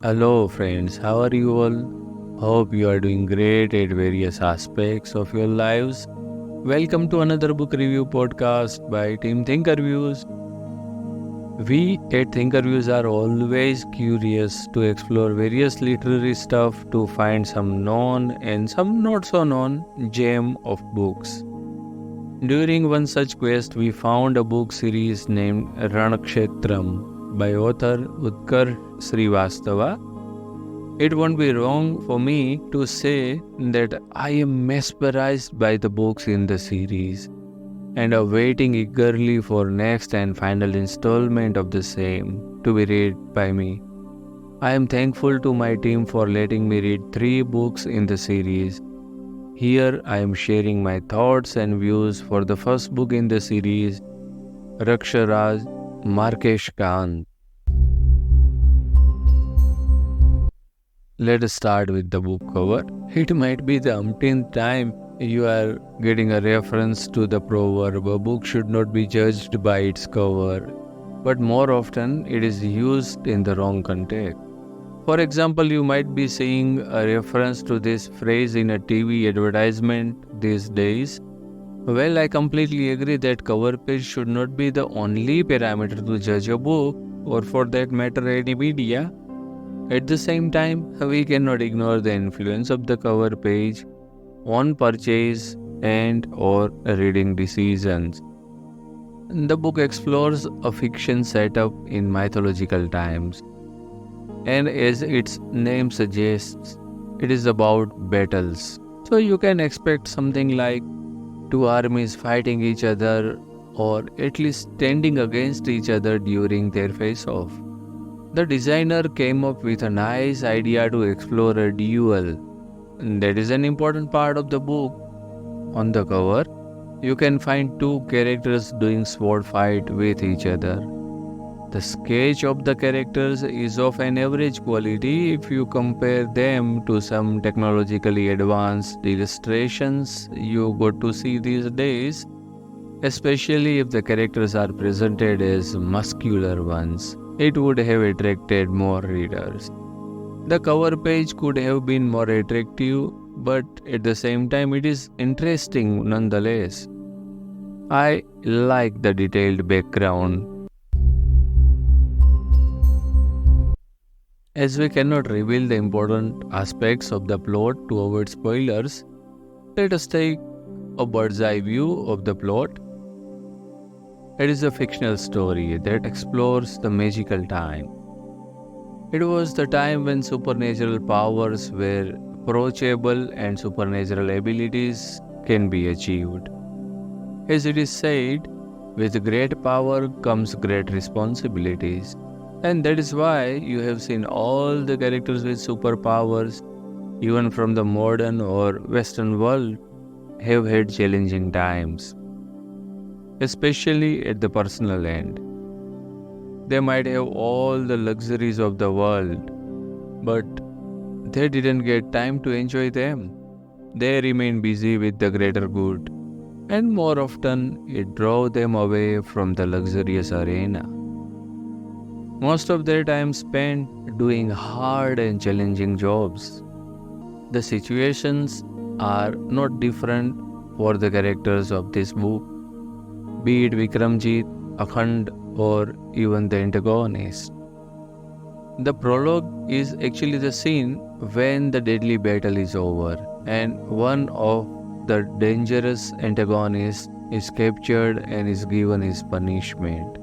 Hello, friends. How are you all? Hope you are doing great at various aspects of your lives. Welcome to another book review podcast by Team ThinkerViews. We at ThinkerViews are always curious to explore various literary stuff to find some known and some not so known gem of books. During one such quest, we found a book series named Ranakshetram by author Utkarsh Srivastava. It won't be wrong for me to say that I am mesmerized by the books in the series and are waiting eagerly for next and final installment of the same to be read by me. I am thankful to my team for letting me read 3 books in the series. Here I am sharing my thoughts and views for the first book in the series, Raksharaj Markesh Kant. Let us start with the book cover. It might be the umpteenth time you are getting a reference to the proverb, a book should not be judged by its cover, but more often it is used in the wrong context. For example, you might be seeing a reference to this phrase in a TV advertisement these days. Well, I completely agree that cover page should not be the only parameter to judge a book, or for that matter any media. At the same time, we cannot ignore the influence of the cover page on purchase and or reading decisions. The book explores a fiction set up in mythological times, and as its name suggests, it is about battles. So you can expect something like two armies fighting each other or at least standing against each other during their face-off. The designer came up with a nice idea to explore a duel. That is an important part of the book. On the cover, you can find two characters doing sword fight with each other. The sketch of the characters is of an average quality if you compare them to some technologically advanced illustrations you got to see these days, especially if the characters are presented as muscular ones. It would have attracted more readers. The cover page could have been more attractive, but at the same time it is interesting nonetheless. I like the detailed background. As we cannot reveal the important aspects of the plot to avoid spoilers, let us take a bird's eye view of the plot. It is a fictional story that explores the magical time. It was the time when supernatural powers were approachable and supernatural abilities can be achieved. As it is said, with great power comes great responsibilities. And that is why you have seen all the characters with superpowers, even from the modern or Western world, have had challenging times, especially at the personal end. They might have all the luxuries of the world, but they didn't get time to enjoy them. They remain busy with the greater good, and more often it drove them away from the luxurious arena. Most of their time spent doing hard and challenging jobs. The situations are not different for the characters of this book, be it Vikramjit, Akhand, or even the antagonist. The prologue is actually the scene when the deadly battle is over and one of the dangerous antagonists is captured and is given his punishment.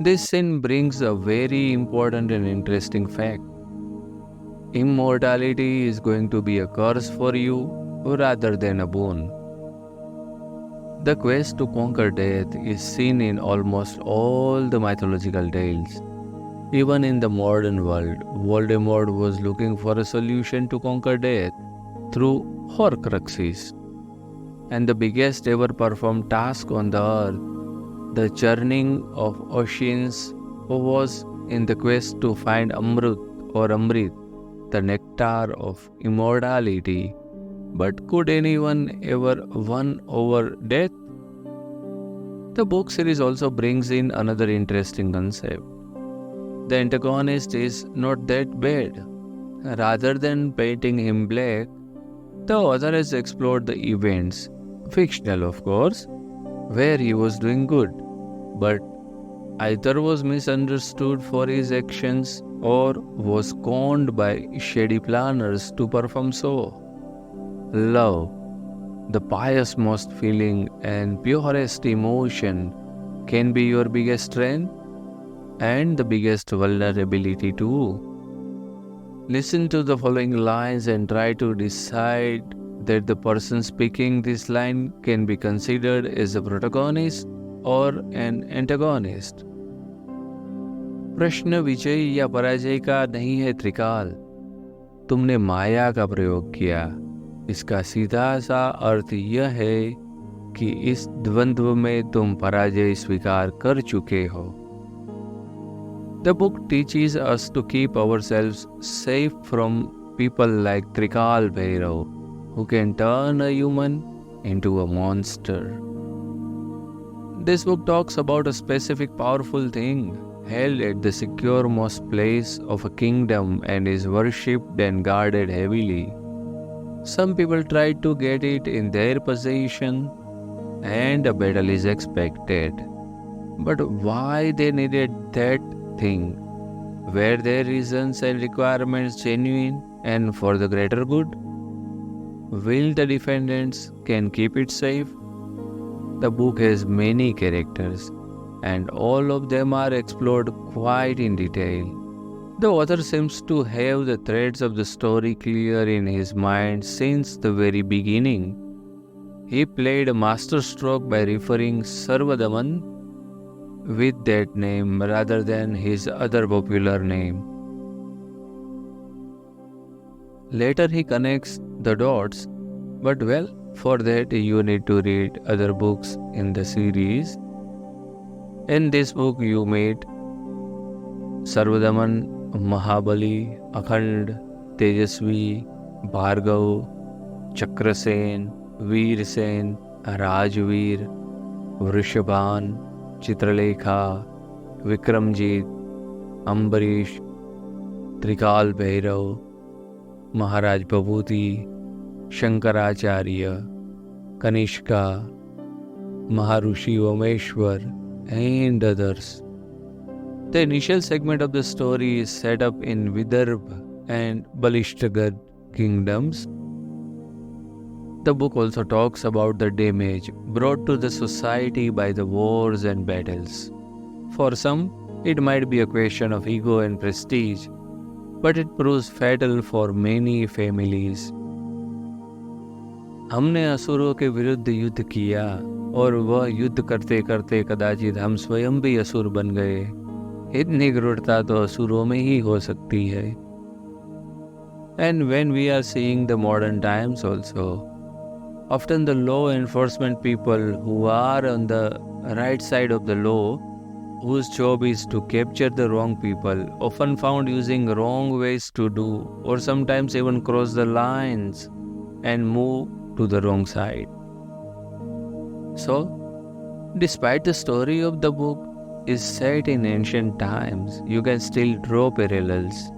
This scene brings a very important and interesting fact. Immortality is going to be a curse for you rather than a boon. The quest to conquer death is seen in almost all the mythological tales. Even in the modern world, Voldemort was looking for a solution to conquer death through Horcruxes. And the biggest ever performed task on the earth, the churning of oceans, was in the quest to find Amrut or Amrit, the nectar of immortality. But could anyone ever win over death? The book series also brings in another interesting concept. the antagonist is not that bad. Rather than painting him black, the author has explored the events, fictional of course, where he was doing good, but either was misunderstood for his actions or was conned by shady planners to perform so. Love, the pious most feeling and purest emotion, can be your biggest strength and the biggest vulnerability too. Listen to the following lines and try to decide that the person speaking this line can be considered as a protagonist or an antagonist. प्रश्न विजय या पराजय का नहीं है त्रिकाल, तुमने माया का प्रयोग किया। इसका सीधा सा अर्थ यह है कि इस द्वंद्व में तुम पराजय स्वीकार कर चुके हो। The book teaches us to keep ourselves safe from people like Trikal Bhairav, who can turn a human into a monster. This book talks about a specific powerful thing held at the secure most place of a kingdom and is worshipped and guarded heavily. Some people try to get it in their possession and a battle is expected. But why they needed that thing? Were their reasons and requirements genuine and for the greater good? Will the defendants can keep it safe? The book has many characters and all of them are explored quite in detail. The author seems to have the threads of the story clear in his mind since the very beginning. He played a masterstroke by referring Sarvadaman with that name rather than his other popular name. Later he connects the dots, but well, for that you need to read other books in the series. In this book you meet Sarvadaman, Mahabali, Akhand, Tejasvi, Bhargav, Chakrasen, Veersen, Rajveer, Vrishabhan, Chitralekha, Vikramjit, Ambarish, Trikal Bhairav, Maharaj Babhuti, Shankaracharya, Kanishka, Maharushi Vameshwar, and others. The initial segment of the story is set up in Vidarbha and Balishtagarh kingdoms. The book also talks about the damage brought to the society by the wars and battles. For some, it might be a question of ego and prestige, but it proves fatal for many families. हमने असुरों के विरुद्ध युद्ध किया और वह युद्ध करते करते कदाचित हम स्वयं भी असुर बन गए। इतनी क्रूरता तो असुरों में ही हो सकती है। And when we are seeing the modern times also, often the law enforcement people who are on the right side of the law, whose job is to capture the wrong people, often found using wrong ways to do or sometimes even cross the lines and move to the wrong side. So, despite the story of the book is set in ancient times, you can still draw parallels.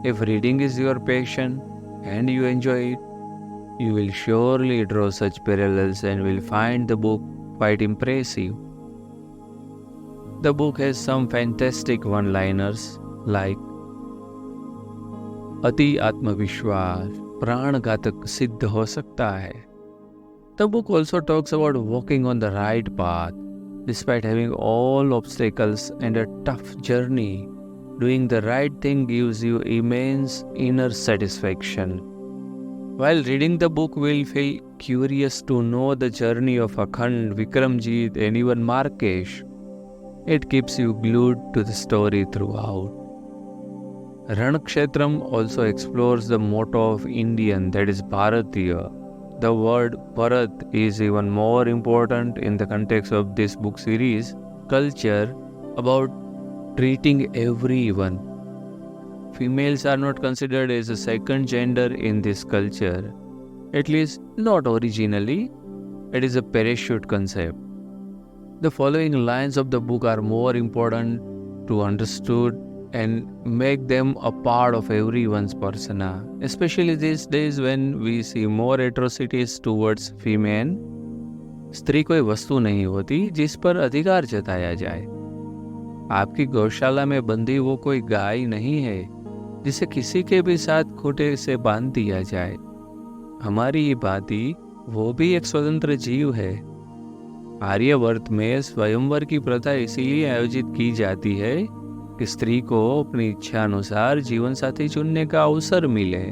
If reading is your passion and you enjoy it, you will surely draw such parallels and will find the book quite impressive. The book has some fantastic one-liners like अति आत्मविश्वास प्राणघातक सिद्ध हो सकता है. The book also talks about walking on the right path. Despite having all obstacles and a tough journey, doing the right thing gives you immense inner satisfaction. While reading the book, we'll feel curious to know the journey of Akhand, Vikramjit, and even Markesh. It keeps you glued to the story throughout. Ranakshetram also explores the motto of Indian, that is Bharatiya. The word Bharat is even more important in the context of this book series, culture, about treating everyone. Females are not considered as a second gender in this culture, at least not originally. It is a parachute concept. The following lines of the book are more important to understood and make them a part of everyone's persona, especially these days when we see more atrocities towards female. स्त्री कोई वस्तु नहीं होती जिस पर अधिकार जताया जाए। आपकी गौशाला में बंधी वो कोई गाय नहीं है जिसे किसी के भी साथ खूंटे से बांध दिया जाए। हमारी ये भांति वो भी एक स्वतंत्र जीव है। आर्यवर्त में स्वयंवर की प्रथा इसीलिए आयोजित की जाती है कि स्त्री को अपनी इच्छा अनुसार जीवन साथी चुनने का अवसर मिले।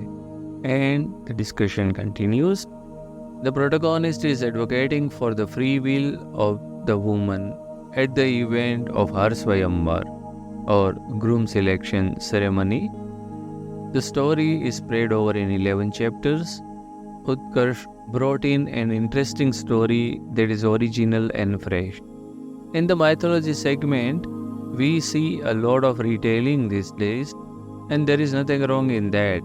And the discussion continues. The protagonist is advocating for the free will of the woman at the event of her swayamvar or groom selection ceremony. The story is spread over in 11 chapters. Utkarsh brought in an interesting story that is original and fresh. In the mythology segment, we see a lot of retelling these days, and there is nothing wrong in that.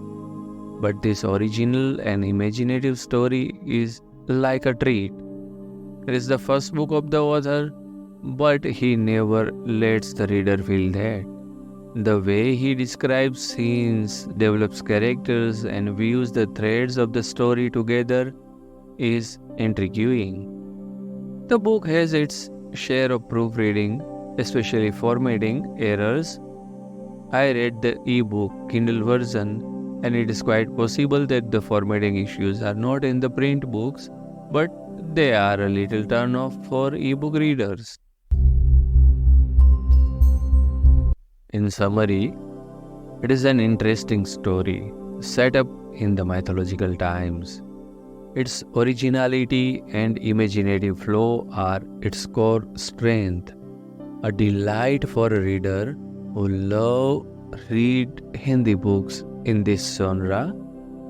But this original and imaginative story is like a treat. It is the first book of the author, but he never lets the reader feel that. The way he describes scenes, develops characters, and weaves the threads of the story together is intriguing. The book has its share of proofreading, especially formatting errors. I read the e-book Kindle version, and it is quite possible that the formatting issues are not in the print books, but they are a little turn off for e-book readers. In summary, it is an interesting story set up in the mythological times. Its originality and imaginative flow are its core strength, a delight for a reader who love read Hindi books in this genre.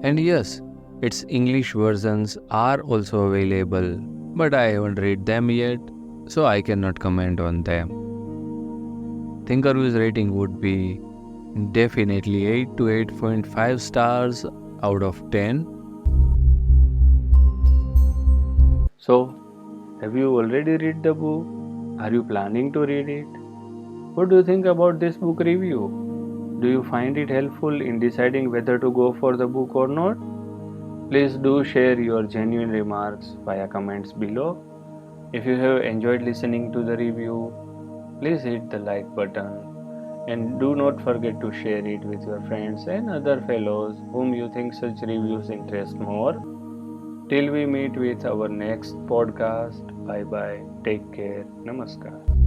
And yes, its English versions are also available, but I haven't read them yet, so I cannot comment on them. ThinkerViews rating would be definitely 8 to 8.5 stars out of 10. So, have you already read the book? Are you planning to read it? What do you think about this book review? Do you find it helpful in deciding whether to go for the book or not? Please do share your genuine remarks via comments below. If you have enjoyed listening to the review, please hit the like button and do not forget to share it with your friends and other fellows whom you think such reviews interest more. Till we meet with our next podcast, bye bye, take care, namaskar.